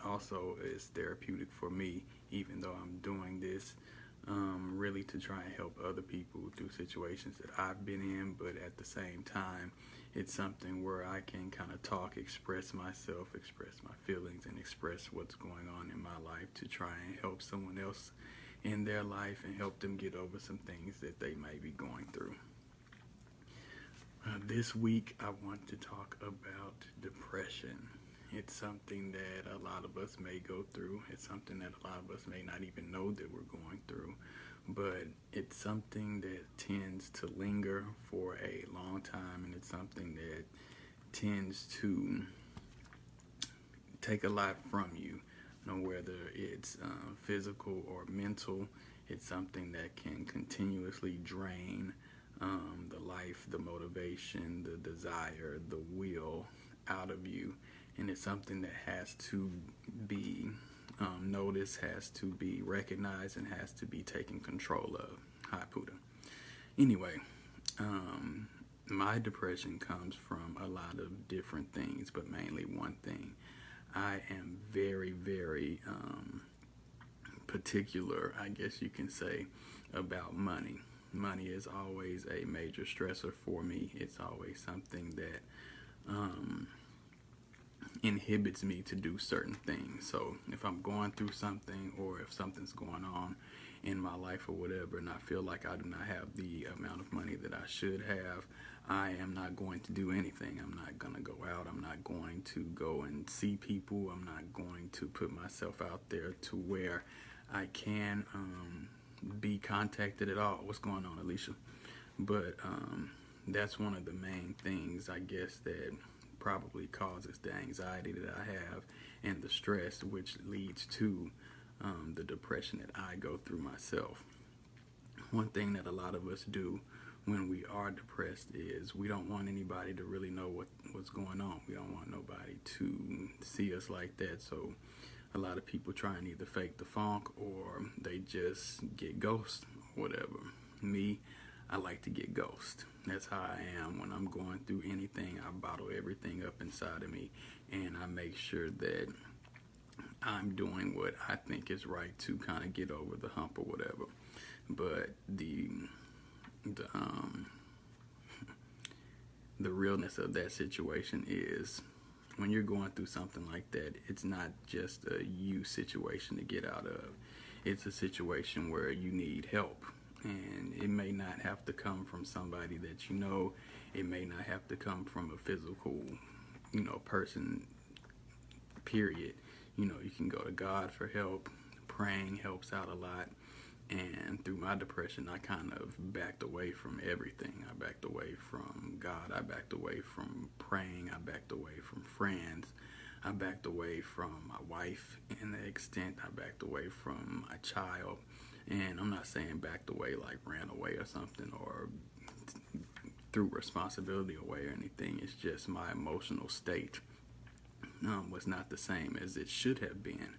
also is therapeutic for me, even though I'm doing this really to try and help other people through situations that I've been in. But at the same time, it's something where I can kind of talk, express myself, express my feelings, and express what's going on in my life to try and help someone else in their life and help them get over some things that they may be going through. This week, I want to talk about depression. It's something that a lot of us may go through. It's something that a lot of us may not even know that we're going through. But it's something that tends to linger for a long time, and it's something that tends to take a lot from you, whether it's physical or mental. It's something that can continuously drain the life, the motivation, the desire, the will out of you. And it's something that has to be noticed, has to be recognized, and has to be taken control of. Hi, Puda. Anyway, my depression comes from a lot of different things, but mainly one thing. I am very, very particular, I guess you can say, about money. Money is always a major stressor for me. It's always something that inhibits me to do certain things. So if I'm going through something, or if something's going on in my life or whatever, and I feel like I do not have the amount of money that I should have, I am not going to do anything. I'm not going to go out. I'm not going to go and see people. I'm not going to put myself out there to where I can be contacted at all. What's going on, Alicia? But that's one of the main things, I guess, that probably causes the anxiety that I have and the stress, which leads to the depression that I go through myself. One thing that a lot of us do when we are depressed is we don't want anybody to really know what's going on. We don't want nobody to see us like that. So a lot of people try and either fake the funk or they just get ghost or whatever. Me, I like to get ghost. That's how I am when I'm going through anything. I bottle everything up inside of me, and I make sure that I'm doing what I think is right to kind of get over the hump or whatever. But the realness of that situation is when you're going through something like that, it's not just a you situation to get out of. It's a situation where you need help. And it may not have to come from somebody that you know. It may not have to come from a physical, person, period. You can go to God for help. Praying helps out a lot. And through my depression, I kind of backed away from everything. I backed away from God. I backed away from praying. I backed away from friends. I backed away from my wife in the extent. I backed away from my child. And I'm not saying backed away like ran away or something, or threw responsibility away or anything. It's just my emotional state was not the same as it should have been.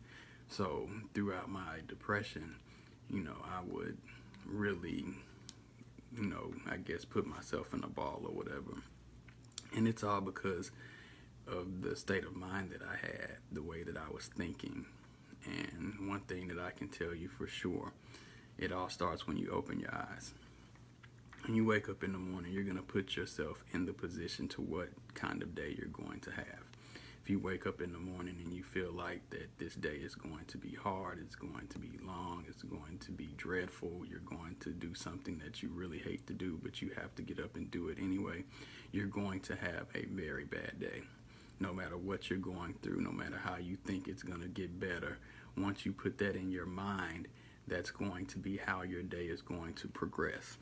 So throughout my depression, I would really, I guess put myself in a ball or whatever. And it's all because of the state of mind that I had, the way that I was thinking. And one thing that I can tell you for sure, it all starts when you open your eyes. When you wake up in the morning, you're going to put yourself in the position to what kind of day you're going to have. If you wake up in the morning and you feel like that this day is going to be hard, it's going to be long, it's going to be dreadful, you're going to do something that you really hate to do, but you have to get up and do it anyway, you're going to have a very bad day. No matter what you're going through, no matter how you think it's going to get better, once you put that in your mind, that's going to be how your day is going to progress.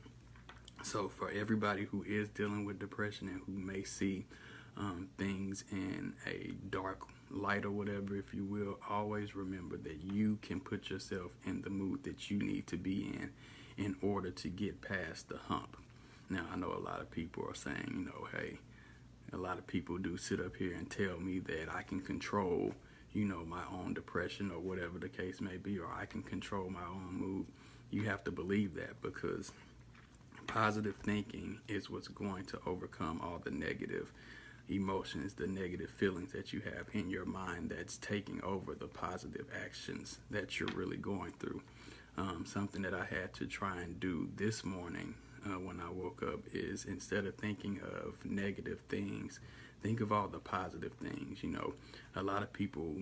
So for everybody who is dealing with depression and who may see things in a dark light or whatever, if you will, always remember that you can put yourself in the mood that you need to be in order to get past the hump. Now, I know a lot of people are saying, hey, a lot of people do sit up here and tell me that I can control, my own depression or whatever the case may be, or I can control my own mood. You have to believe that, because positive thinking is what's going to overcome all the negative emotions, the negative feelings that you have in your mind that's taking over the positive actions that you're really going through. Something that I had to try and do this morning when I woke up is, instead of thinking of negative things, think of all the positive things. You know, a lot of people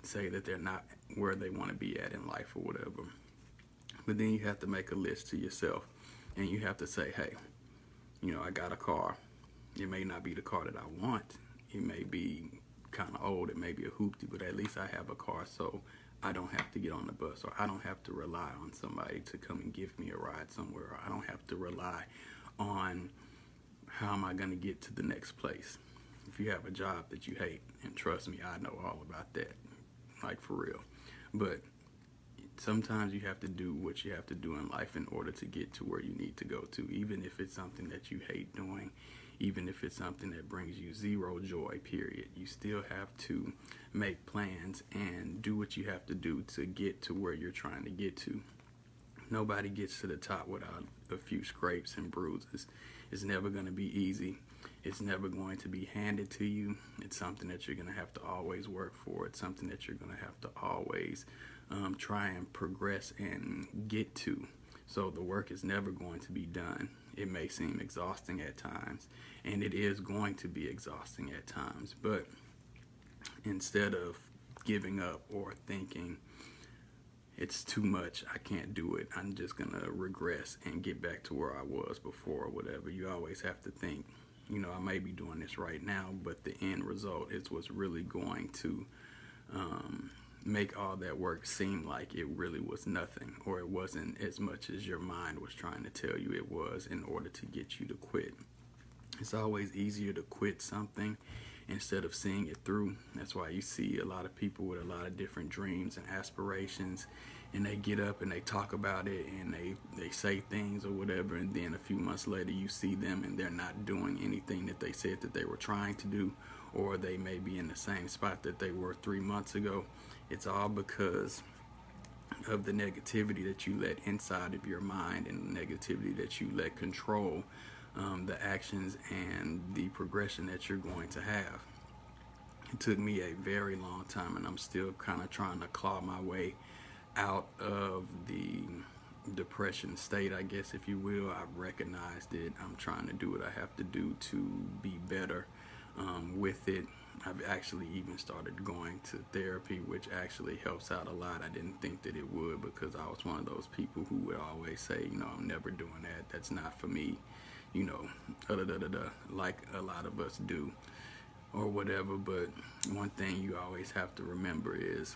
say that they're not where they want to be at in life or whatever. But then you have to make a list to yourself, and you have to say, hey, you know, I got a car. It may not be the car that I want. It may be kind of old. It may be a hoopty, but at least I have a car, so I don't have to get on the bus, or I don't have to rely on somebody to come and give me a ride somewhere, or I don't have to rely on how am I going to get to the next place. If you have a job that you hate, and trust me, I know all about that, like for real. But sometimes you have to do what you have to do in life in order to get to where you need to go to, even if it's something that you hate doing, even if it's something that brings you zero joy, period. You still have to make plans and do what you have to do to get to where you're trying to get to. Nobody gets to the top without a few scrapes and bruises. It's never going to be easy. It's never going to be handed to you. It's something that you're going to have to always work for. It's something that you're going to have to always try and progress and get to. So the work is never going to be done. It may seem exhausting at times, and it is going to be exhausting at times. But instead of giving up or thinking it's too much, I can't do it, I'm just going to regress and get back to where I was before or whatever, you always have to think, you know, I may be doing this right now, but the end result is what's really going to make all that work seem like it really was nothing, or it wasn't as much as your mind was trying to tell you it was in order to get you to quit. It's always easier to quit something instead of seeing it through. That's why you see a lot of people with a lot of different dreams and aspirations, and they get up and they talk about it and they say things or whatever, and then a few months later you see them and they're not doing anything that they said that they were trying to do, or they may be in the same spot that they were 3 months ago. It's all because of the negativity that you let inside of your mind, and the negativity that you let control the actions and the progression that you're going to have. It took me a very long time, and I'm still kind of trying to claw my way out of the depression state, I guess, if you will. I've recognized it. I'm trying to do what I have to do to be better with it. I've actually even started going to therapy, which actually helps out a lot. I didn't think that it would, because I was one of those people who would always say, you know, I'm never doing that. That's not for me, you know, like a lot of us do or whatever. But one thing you always have to remember is,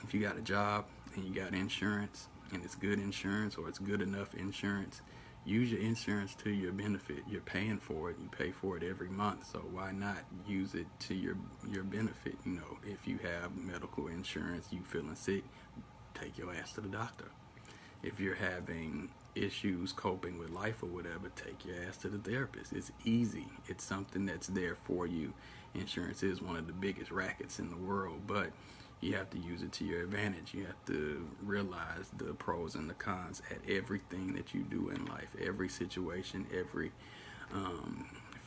if you got a job and you got insurance, and it's good insurance, or it's good enough insurance, use your insurance to your benefit. You're paying for it. You pay for it every month. So why not use it to your benefit? You know, if you have medical insurance, you feeling sick, take your ass to the doctor. If you're having issues coping with life or whatever, take your ass to the therapist. It's easy. It's something that's there for you. Insurance is one of the biggest rackets in the world, but you have to use it to your advantage. You have to realize the pros and the cons at everything that you do in life, every situation, every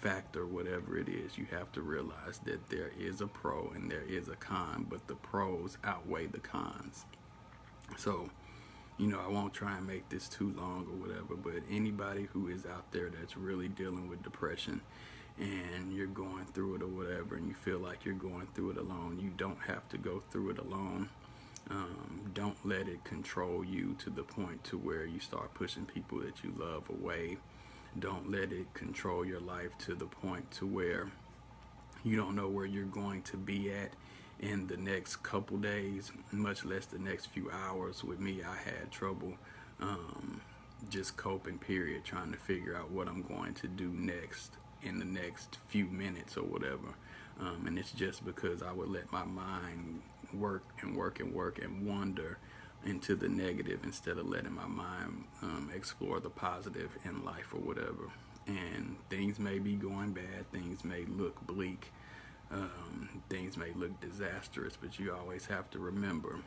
factor, whatever it is. You have to realize that there is a pro and there is a con, but the pros outweigh the cons. So, you know, I won't try and make this too long or whatever, but anybody who is out there that's really dealing with depression, and you're going through it or whatever, and you feel like you're going through it alone, you don't have to go through it alone. Don't let it control you to the point to where you start pushing people that you love away. Don't let it control your life to the point to where you don't know where you're going to be at in the next couple days, much less the next few hours. With me, I had trouble just coping, period, trying to figure out what I'm going to do next in the next few minutes or whatever. And it's just because I would let my mind work and wander into the negative instead of letting my mind explore the positive in life or whatever. And things may be going bad, things may look bleak, things may look disastrous, but you always have to remember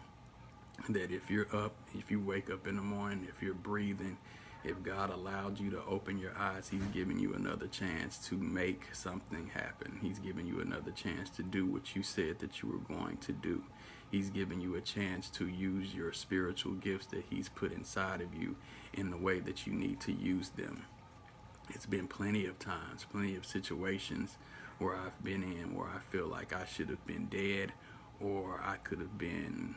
that if you're up, if you wake up in the morning, if you're breathing, If God allowed you to open your eyes, he's giving you another chance to make something happen. He's giving you another chance to do what you said that you were going to do. He's giving you a chance to use your spiritual gifts that he's put inside of you in the way that you need to use them. It's been plenty of times, plenty of situations where I've been in where I feel like I should have been dead, or I could have been,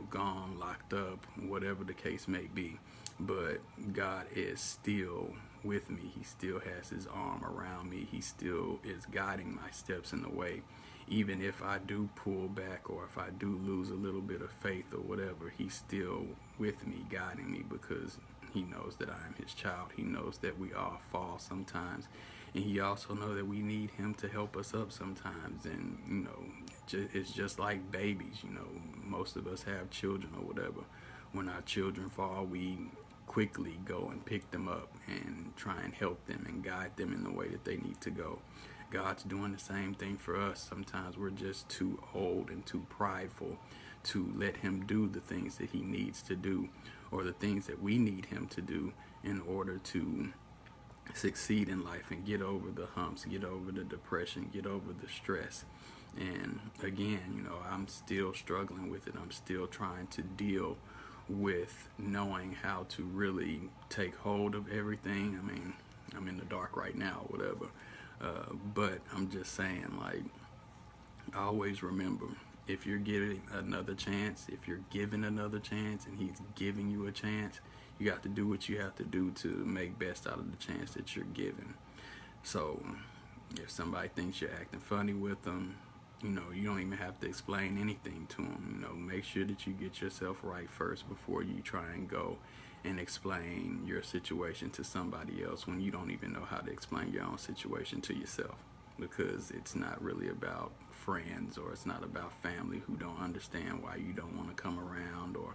gone, locked up, whatever the case may be. But God is still with me. He still has his arm around me. He still is guiding my steps in the way. Even if I do pull back, or if I do lose a little bit of faith or whatever, he's still with me, guiding me, because he knows that I am his child. He knows that we all fall sometimes. And he also knows that we need him to help us up sometimes. And, it's just like babies. Most of us have children or whatever. When our children fall, we quickly go and pick them up and try and help them and guide them in the way that they need to go. God's doing the same thing for us. Sometimes we're just too old and too prideful to let him do the things that he needs to do, or the things that we need him to do in order to succeed in life and get over the humps, get over the depression, get over the stress. And again, I'm still struggling with it. I'm still trying to deal with knowing how to really take hold of everything. I mean, I'm in the dark right now, whatever. But I'm just saying, like, always remember, if you're getting another chance, if you're given another chance and he's giving you a chance, you got to do what you have to do to make best out of the chance that you're given. So if somebody thinks you're acting funny with them, you don't even have to explain anything to them. Make sure that you get yourself right first before you try and go and explain your situation to somebody else, when you don't even know how to explain your own situation to yourself. Because it's not really about friends, or it's not about family who don't understand why you don't want to come around, or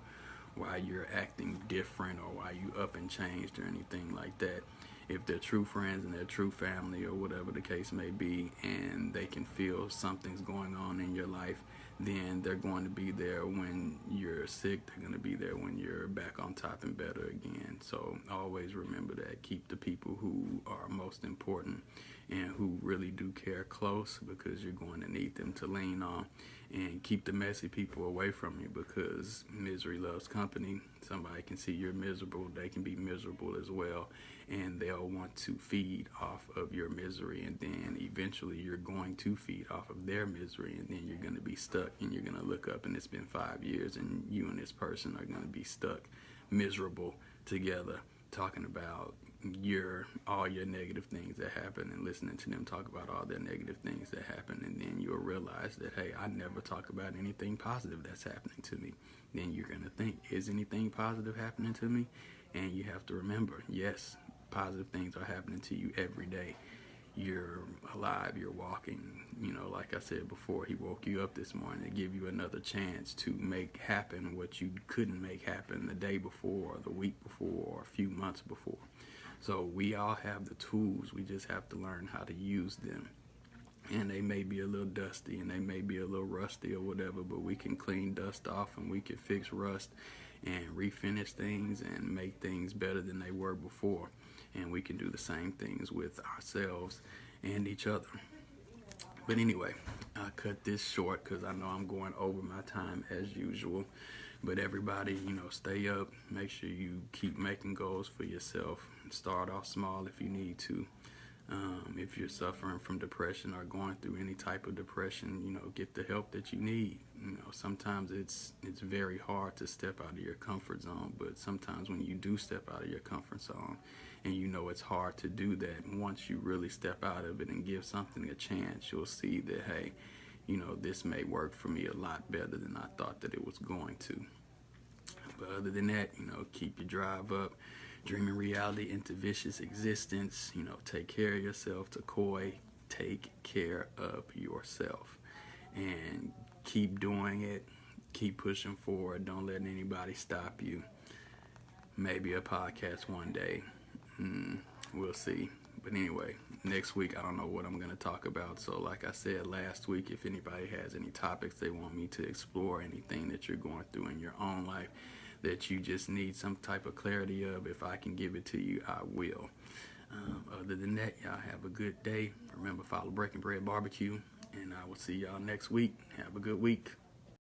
why you're acting different, or why you up and changed, or anything like that. If they're true friends and they're true family, or whatever the case may be, and they can feel something's going on in your life, then they're going to be there when you're sick. They're going to be there when you're back on top and better again. So always remember that. Keep the people who are most important and who really do care close, because you're going to need them to lean on. And keep the messy people away from you, because misery loves company. Somebody can see you're miserable, they can be miserable as well, and they'll want to feed off of your misery, and then eventually you're going to feed off of their misery, and then you're going to be stuck, and you're going to look up and it's been 5 years and you and this person are going to be stuck miserable together, talking about all your negative things that happen, and listening to them talk about all their negative things that happen. And then you'll realize that, hey, I never talk about anything positive that's happening to me. Then you're going to think, is anything positive happening to me? And you have to remember, yes, positive things are happening to you every day. You're alive, you're walking. Like I said before, he woke you up this morning to give you another chance to make happen what you couldn't make happen the day before, or the week before, or a few months before. So we all have the tools. We just have to learn how to use them. And they may be a little dusty, and they may be a little rusty or whatever, but we can clean dust off, and we can fix rust and refinish things and make things better than they were before. And we can do the same things with ourselves and each other. But anyway, I cut this short because I know I'm going over my time as usual. But everybody, stay up. Make sure you keep making goals for yourself. Start off small if you need to. If you're suffering from depression or going through any type of depression, get the help that you need. Sometimes it's very hard to step out of your comfort zone, but sometimes when you do step out of your comfort zone, and it's hard to do that, once you really step out of it and give something a chance, you'll see that, hey, this may work for me a lot better than I thought that it was going to. But other than that, keep your drive up. Dreaming reality into vicious existence. Take care of yourself. T.C.O.Y, take care of yourself. And keep doing it. Keep pushing forward. Don't let anybody stop you. Maybe a podcast one day. We'll see. But anyway, next week I don't know what I'm going to talk about. So like I said last week, if anybody has any topics they want me to explore, anything that you're going through in your own life that you just need some type of clarity of. If I can give it to you, I will. Other than that, y'all have a good day. Remember, follow Breaking Bread Barbecue, and I will see y'all next week. Have a good week.